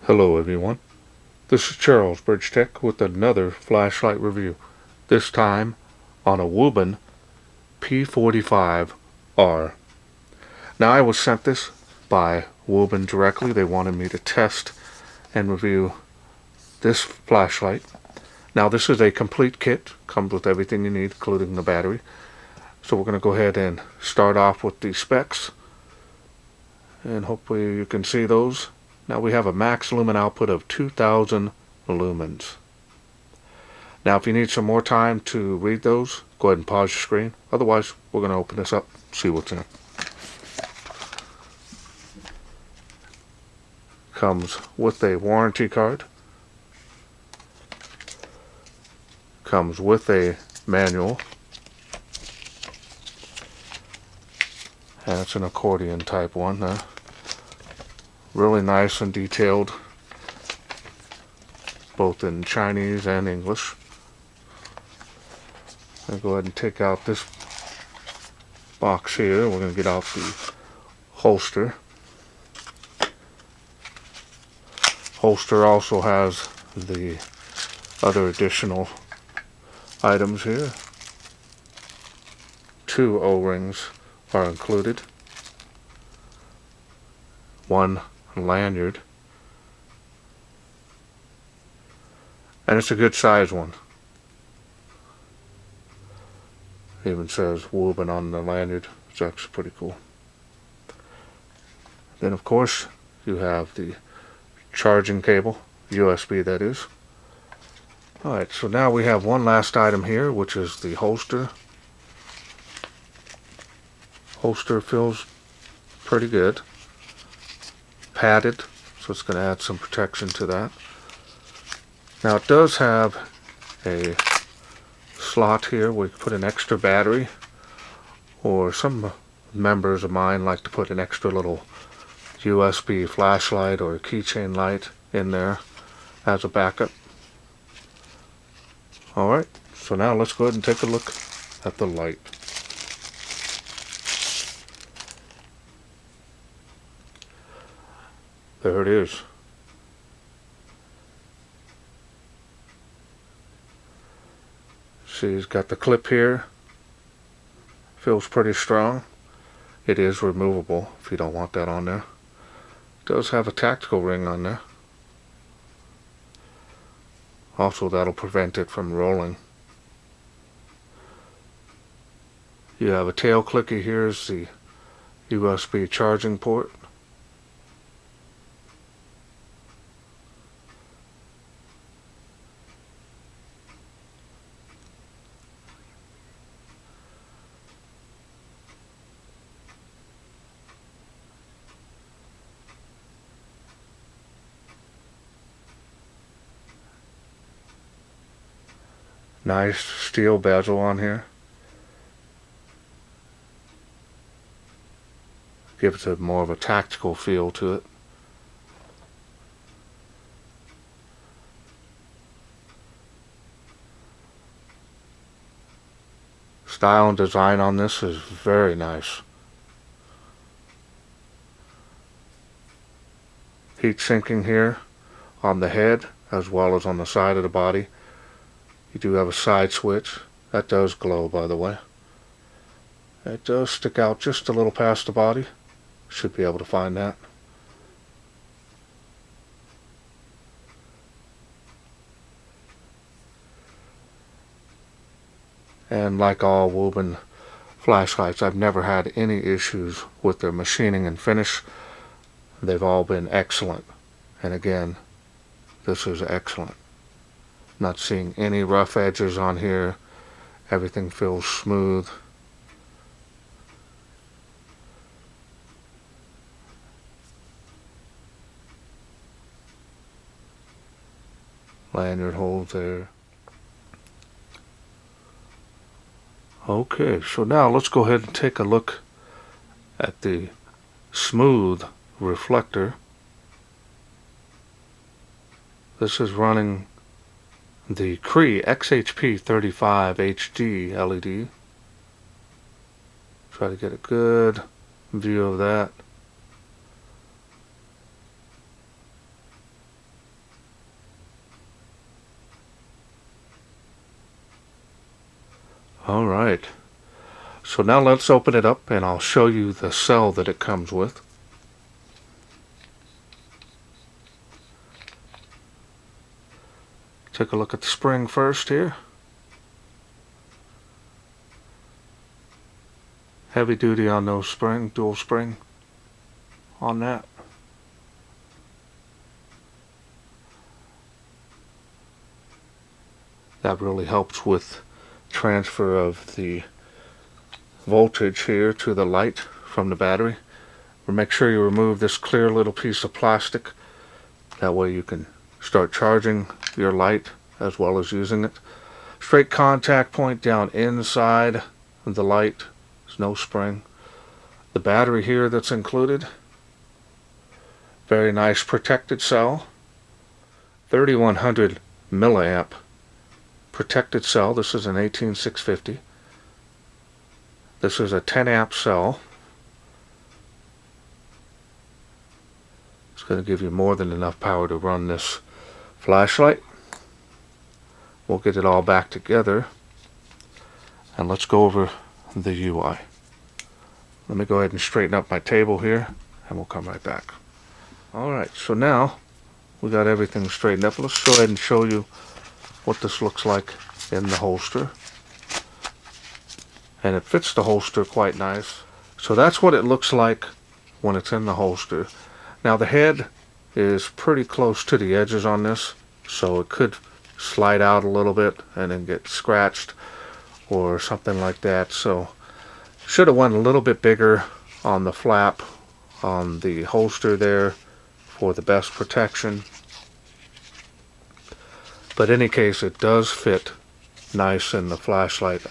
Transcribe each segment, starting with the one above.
Hello everyone, this is Charles BridgTec with another flashlight review, this time on a Wuben P45R. Now I was sent this by Wuben directly. They wanted me to test and review this flashlight. Now this is a complete kit, comes with everything you need including the battery. So we're going to go ahead and start off with the specs, and hopefully you can see those. Now we have a max lumen output of 2000 lumens. Now if you need some more time to read those, go ahead and pause your screen. Otherwise, we're going to open this up, see what's in it. Comes with a warranty card. Comes with a manual. And it's an accordion type one. Really nice and detailed, both in Chinese and English. I'll go ahead and take out this box here. We're going to get out the holster. Holster also has the other additional items here. 2 O-rings are included. 1 lanyard. And it's a good size one. It even says Wuben on the lanyard. It's actually pretty cool. Then of course you have the charging cable, USB that is. Alright, so now we have one last item here, which is the holster. Holster feels pretty good. Padded, so it's going to add some protection to that. Now it does have a slot here where you can put an extra battery, or some members of mine like to put an extra little USB flashlight or a keychain light in there as a backup. Alright, so now let's go ahead and take a look at the light. There it is. See, it's got the clip here. Feels pretty strong. It is removable if you don't want that on there. It does have a tactical ring on there. Also, that'll prevent it from rolling. You have a tail clicker. Here's the USB charging port. Nice steel bezel on here. Gives it more of a tactical feel to it. Style and design on this is very nice. Heat sinking here on the head as well as on the side of the body. You do have a side switch. That does glow, by the way. It does stick out just a little past the body. Should be able to find that. And like all Wuben flashlights, I've never had any issues with their machining and finish. They've all been excellent. And again, this is excellent. Not seeing any rough edges on here. Everything feels smooth. Lanyard holes there. Okay, so now let's go ahead and take a look at the smooth reflector. This is running the Cree XHP35 HD LED. Try to get a good view of that. Alright, so now let's open it up and I'll show you the cell that it comes with. Take a look at the spring first here. Heavy duty on those spring, dual spring on that. That really helps with transfer of the voltage here to the light from the battery. Make sure you remove this clear little piece of plastic. That way you can start charging your light as well as using it. Straight contact point down inside the light. There's no spring. The battery here that's included. Very nice protected cell. 3100 milliamp protected cell. This is an 18650. This is a 10 amp cell. It's going to give you more than enough power to run this flashlight. We'll get it all back together and let's go over the UI. Let me go ahead and straighten up my table here and we'll come right back. Alright, so now we got everything straightened up. Let's go ahead and show you what this looks like in the holster. And it fits the holster quite nice. So that's what it looks like when it's in the holster. Now the head is pretty close to the edges on this, so it could slide out a little bit and then get scratched or something like that. So should have went a little bit bigger on the flap on the holster there for the best protection. But in any case, it does fit nice in the flashlight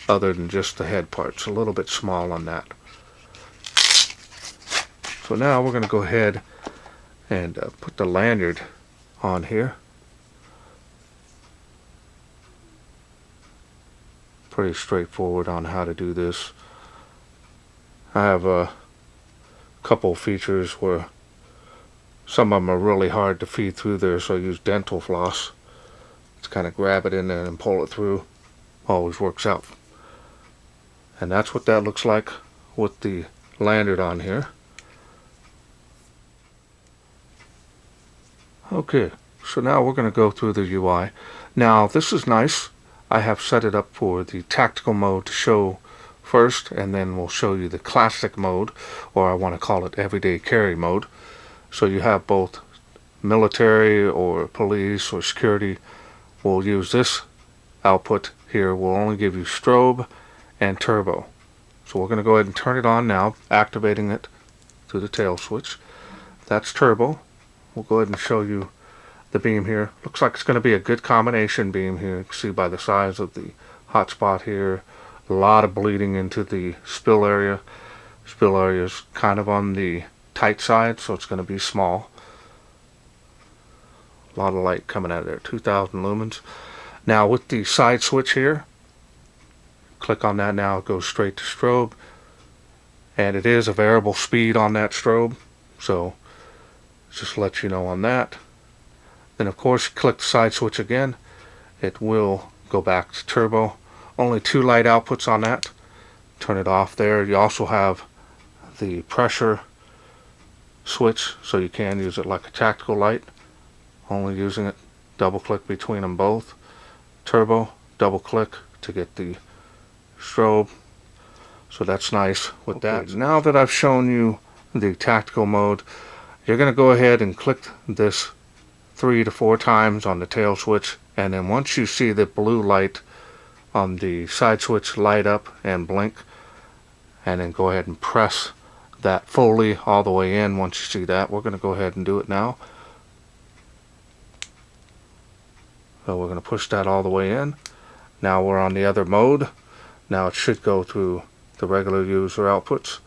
other than just the head part. It's a little bit small on that. So now we're going to go ahead and put the lanyard on here. Pretty straightforward on how to do this. I have a couple features where some of them are really hard to feed through there, so I use dental floss to kind of grab it in there and pull it through. Always works out. And that's what that looks like with the lanyard on here. Okay, so now we're going to go through the UI. Now this is nice. I have set it up for the tactical mode to show first, and then we'll show you the classic mode, or I want to call it everyday carry mode. So you have both military or police or security. We'll use this output here. Will only give you strobe and turbo. So we're going to go ahead and turn it on now, activating it through the tail switch. That's turbo. We'll go ahead and show you the beam here. Looks like it's going to be a good combination beam here. You can see by the size of the hotspot here, a lot of bleeding into the spill area. Spill area is kind of on the tight side, so it's going to be small. A lot of light coming out of there, 2000 lumens. Now with the side switch here, click on that now, it goes straight to strobe. And it is a variable speed on that strobe, so just let you know on that. Then of course click the side switch again, it will go back to turbo. Only 2 light outputs on that. Turn it off there. You also have the pressure switch, so you can use it like a tactical light. Only using it, double click between them both. Turbo, double click to get the strobe. So that's nice with that. Now that I've shown you the tactical mode, you're going to go ahead and click this 3 to 4 times on the tail switch, and then once you see the blue light on the side switch light up and blink, and then go ahead and press that fully all the way in. Once you see that, we're going to go ahead and do it now. So we're going to push that all the way in. Now we're on the other mode. Now it should go through the regular user outputs.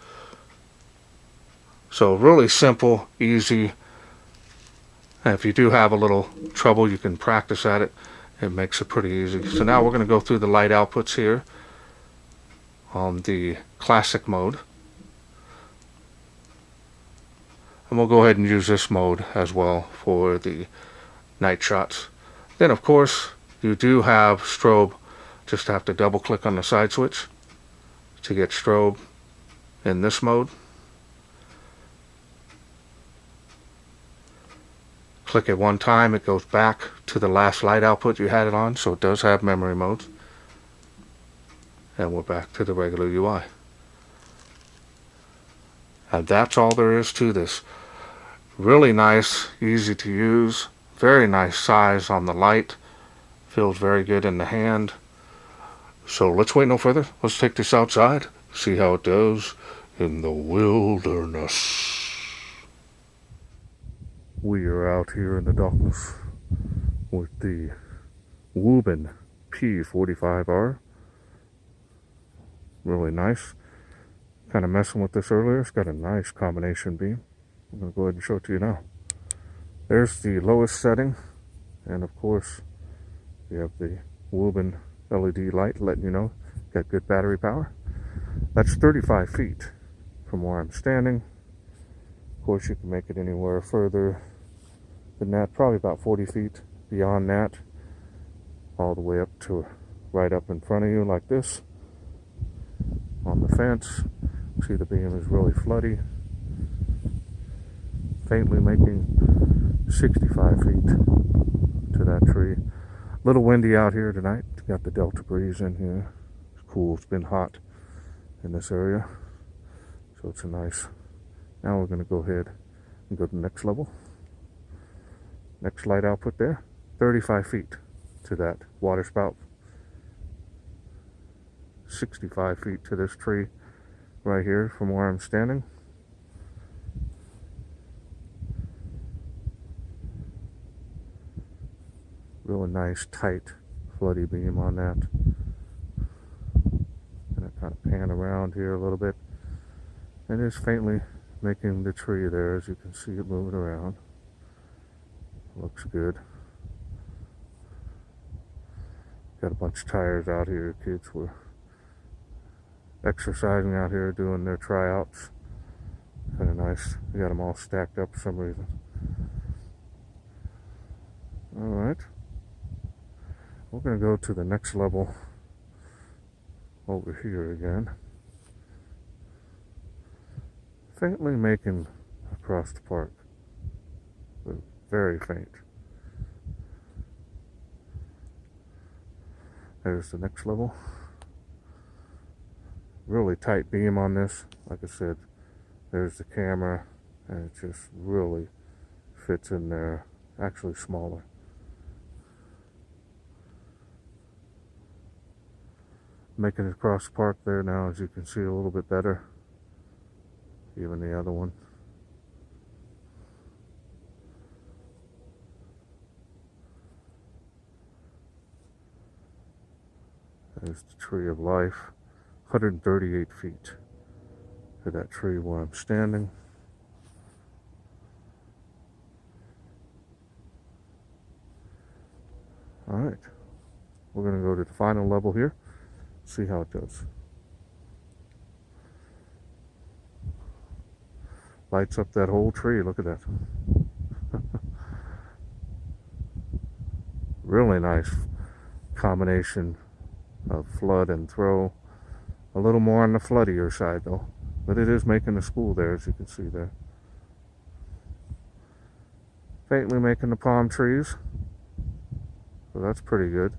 So really simple, easy. And if you do have a little trouble, you can practice at it. It makes it pretty easy. So now we're going to go through the light outputs here on the classic mode. And we'll go ahead and use this mode as well for the night shots. Then of course you do have strobe Just have to double click on the side switch to get strobe in this mode. Click it one time, it goes back to the last light output you had it on, so it does have memory modes. And we're back to the regular UI. And that's all there is to this. Really nice, easy to use, very nice size on the light. Feels very good in the hand. So let's wait no further. Let's take this outside, see how it does in the wilderness. We are out here in the darkness with the Wuben P45R. Really nice. Kind of messing with this earlier. It's got a nice combination beam. I'm going to go ahead and show it to you now. There's the lowest setting, and of course you have the Wuben LED light letting you know got good battery power. That's 35 feet from where I'm standing. Of course you can make it anywhere further than that, probably about 40 feet beyond that, all the way up to right up in front of you like this. On the fence, see the beam is really floody, faintly making 65 feet to that tree. A little windy out here tonight. Got the Delta breeze in here. It's cool. It's been hot in this area, so it's a nice. Now we're going to go ahead and go to the next level. Next light output there, 35 feet to that water spout. 65 feet to this tree right here from where I'm standing. Really nice, tight, floody beam on that. And I kind of pan around here a little bit. And it's faintly making the tree there, as you can see it moving around. Looks good. Got a bunch of tires out here. Kids were exercising out here, doing their tryouts. Kind of nice. We got them all stacked up for some reason. Alright. We're going to go to the next level over here again. Faintly making across the park. But very faint. There's the next level. Really tight beam on this. Like I said, there's the camera, and it just really fits in there. Actually smaller. Making it across the park there now, as you can see, a little bit better. Even the other one. There's the tree of life. 138 feet to that tree where I'm standing. Alright. We're going to go to the final level here. See how it does. Lights up that whole tree. Look at that. Really nice combination of flood and throw. A little more on the floodier side though, but it is making a school there, as you can see there. Faintly making the palm trees, so that's pretty good.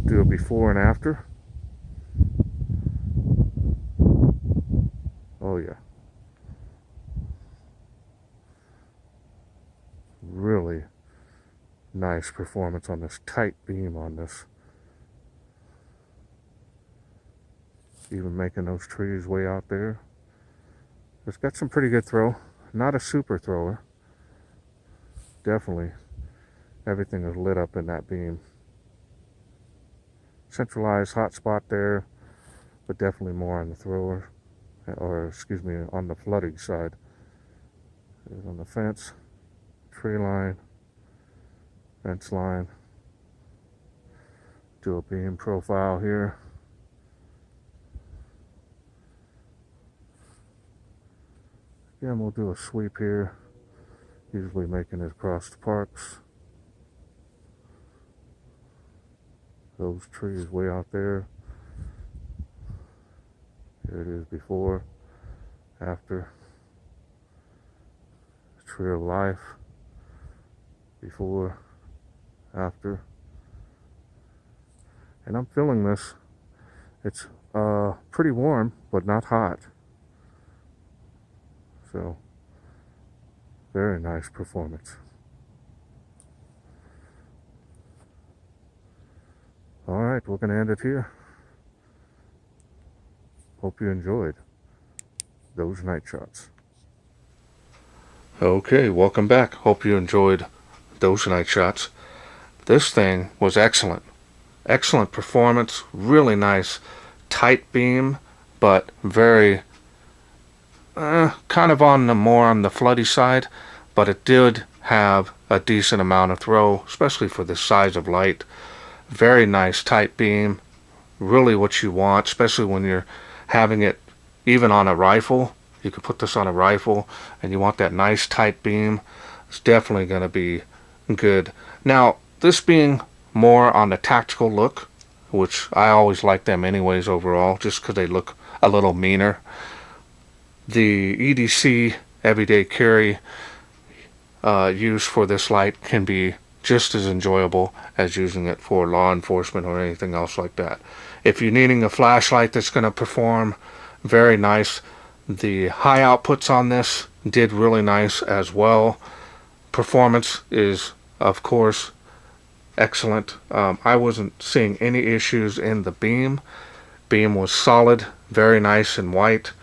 Do a before and after. Oh yeah. Really nice performance on this tight beam on this. Even making those trees way out there. It's got some pretty good throw. Not a super thrower. Definitely everything is lit up in that beam. Centralized hot spot there, but definitely more on the thrower, or excuse me, on the flooding side. There's on the fence, tree line, fence line. Do a beam profile here. Again, we'll do a sweep here, usually making it across the parks. those trees way out there. Here it is before, after. Tree of life, before, after. And I'm feeling this. It's pretty warm, but not hot. So, very nice performance. Alright, we're going to end it here. Hope you enjoyed those night shots. Okay, welcome back. Hope you enjoyed those night shots. This thing was excellent. Excellent performance. Really nice tight beam, but very kind of more on the floody side, but it did have a decent amount of throw, especially for the size of light. Very nice tight beam. Really what you want, especially when you're having it even on a rifle. You could put this on a rifle and you want that nice tight beam. It's definitely going to be good. Now, this being more on the tactical look, which I always like them anyways overall, just because they look a little meaner. The EDC everyday carry use for this light can be just as enjoyable as using it for law enforcement or anything else like that. If you're needing a flashlight that's going to perform very nice, the high outputs on this did really nice as well. Performance is, of course, excellent. I wasn't seeing any issues in the beam. Beam was solid, very nice and white.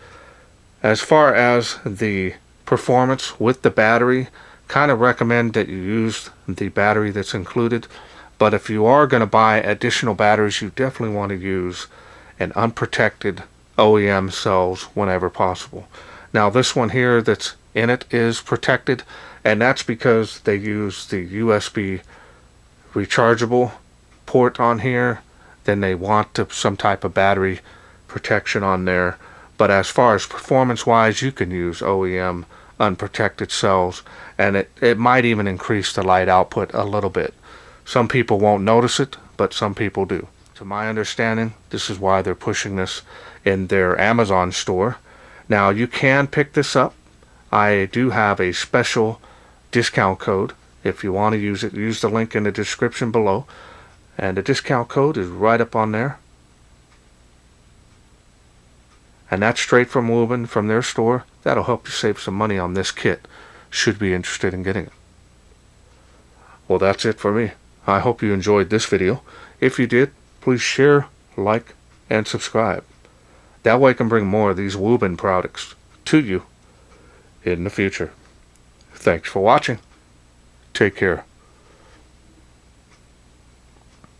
As far as the performance with the battery, kind of recommend that you use the battery that's included. But if you are going to buy additional batteries, you definitely want to use an unprotected OEM cells whenever possible. Now this one here that's in it is protected, and that's because they use the USB rechargeable port on here. Then they want some type of battery protection on there. But as far as performance wise, you can use OEM unprotected cells, and it might even increase the light output a little bit. Some people won't notice it, but some people do. To my understanding, this is why they're pushing this in their Amazon store. Now you can pick this up. I do have a special discount code. If you want to use it, use the link in the description below, and the discount code is right up on there. And that's straight from Wuben, from their store. That'll help you save some money on this kit, should you be interested in getting it. Well, that's it for me. I hope you enjoyed this video. If you did, please share, like, and subscribe. That way I can bring more of these Wuben products to you in the future. Thanks for watching. Take care.